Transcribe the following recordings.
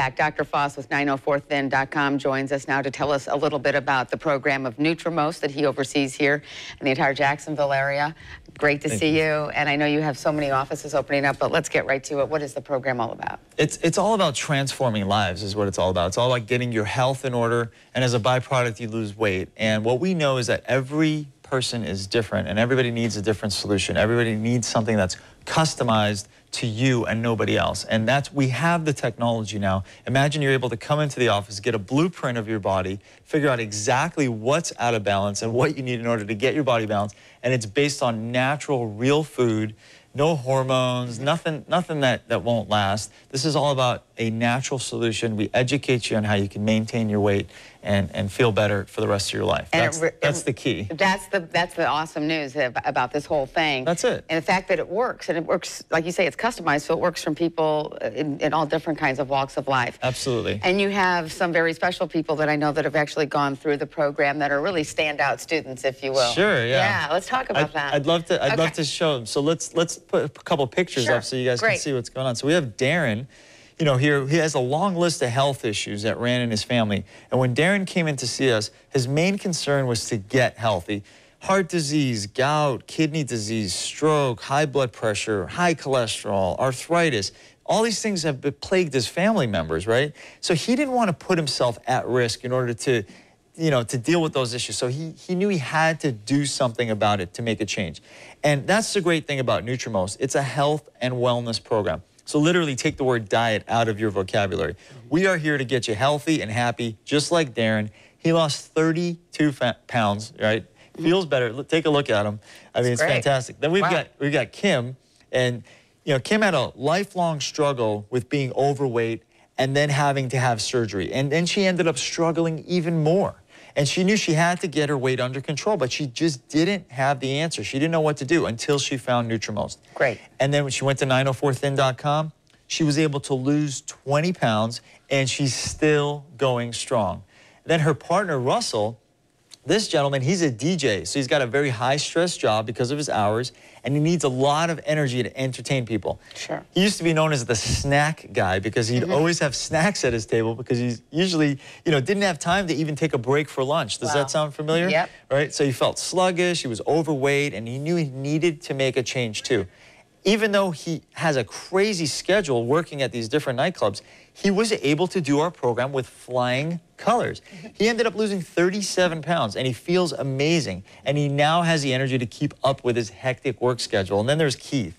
Dr. Foss with 904thin.com joins us now to tell us a little bit about the program of Nutrimost that he oversees here in the entire Jacksonville area. Great to see you. And I know you have so many offices opening up, but let's get right to it. What is the program all about? It's all about transforming lives is what it's all about. It's all about getting your health in order, and as a byproduct, you lose weight. And what we know is that every person is different, and everybody needs a different solution. Everybody needs something that's customized to you and nobody else. And we have the technology now. Imagine you're able to come into the office, get a blueprint of your body, figure out exactly what's out of balance and what you need in order to get your body balanced. And it's based on natural, real food, no hormones, nothing that won't last. This is all about a natural solution. We educate you on how you can maintain your weight and feel better for the rest of your life. That's the key. That's the awesome news about this whole thing. That's it. And the fact that it works, and it works, like you say, it's customized, so it works from people in all different kinds of walks of life. Absolutely. And you have some very special people that I know that have actually gone through the program that are really standout students, if you will. Sure, yeah. Yeah, let's talk about that. I'd love to show them. So let's put a couple pictures up so you guys can see what's going on. So we have Darren. You know, here he has a long list of health issues that ran in his family. And when Darren came in to see us, his main concern was to get healthy. Heart disease, gout, kidney disease, stroke, high blood pressure, high cholesterol, arthritis. All these things have plagued his family members, right? So he didn't want to put himself at risk in order to, to deal with those issues. So he knew he had to do something about it to make a change. And that's the great thing about Nutrimost. It's a health and wellness program. So literally take the word diet out of your vocabulary. We are here to get you healthy and happy, just like Darren. He lost 32 pounds, right? Feels better. Take a look at him. I mean, it's fantastic. Then we've got Kim, and Kim had a lifelong struggle with being overweight and then having to have surgery. And then she ended up struggling even more. And she knew she had to get her weight under control, but she just didn't have the answer. She didn't know what to do until she found Nutrimost. Great. And then when she went to 904thin.com, she was able to lose 20 pounds, and she's still going strong. Then her partner, Russell, this gentleman, he's a DJ, so he's got a very high-stress job because of his hours, and he needs a lot of energy to entertain people. Sure. He used to be known as the snack guy because he'd always have snacks at his table because he's usually, didn't have time to even take a break for lunch. Does that sound familiar? Yep. Right? So he felt sluggish, he was overweight, and he knew he needed to make a change too. Even though he has a crazy schedule working at these different nightclubs, he was able to do our program with flying colors. He ended up losing 37 pounds, and he feels amazing. And he now has the energy to keep up with his hectic work schedule. And then there's Keith.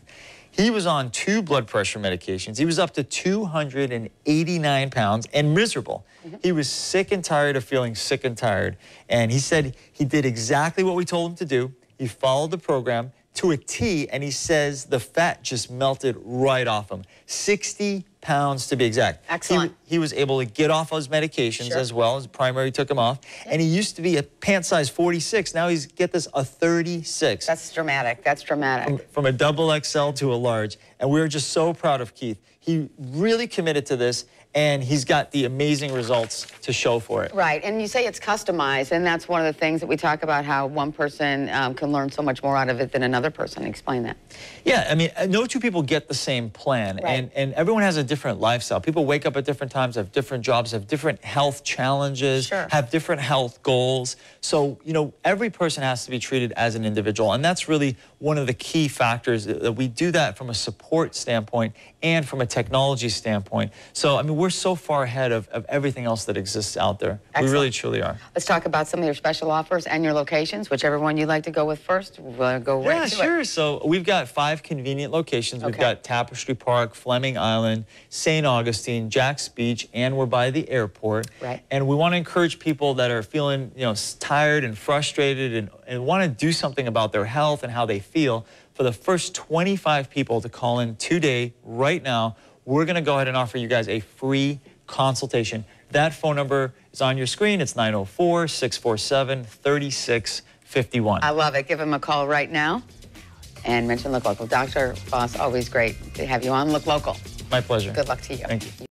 He was on 2 blood pressure medications. He was up to 289 pounds and miserable. He was sick and tired of feeling sick and tired. And he said he did exactly what we told him to do. He followed the program to a T, and he says the fat just melted right off him. 60 pounds to be exact. Excellent. He was able to get off those medications as well. His primary took him off. And he used to be a pant size 46. Now he's, get this, a 36. That's dramatic. That's dramatic. From a double XL to a large. And we're just so proud of Keith. He really committed to this, and he's got the amazing results to show for it. Right, and you say it's customized, and that's one of the things that we talk about, how one person can learn so much more out of it than another person. Explain that. Yeah, I mean, no two people get the same plan, and everyone has a different lifestyle. People wake up at different times, have different jobs, have different health challenges, have different health goals. So, every person has to be treated as an individual, and that's really one of the key factors that we do that from a support standpoint and from a technology standpoint. So, I mean, we're so far ahead of everything else that exists out there. Excellent. We really, truly are. Let's talk about some of your special offers and your locations, whichever one you'd like to go with first. We'll go right to it. Yeah, sure. So we've got 5 convenient locations. We've got Tapestry Park, Fleming Island, St. Augustine, Jack's Beach, and we're by the airport. Right. And we want to encourage people that are feeling, tired and frustrated and want to do something about their health and how they feel. For the first 25 people to call in today, right now, we're going to go ahead and offer you guys a free consultation. That phone number is on your screen. It's 904-647-3651. I love it. Give him a call right now and mention Look Local. Dr. Foss, always great to have you on Look Local. My pleasure. Good luck to you. Thank you.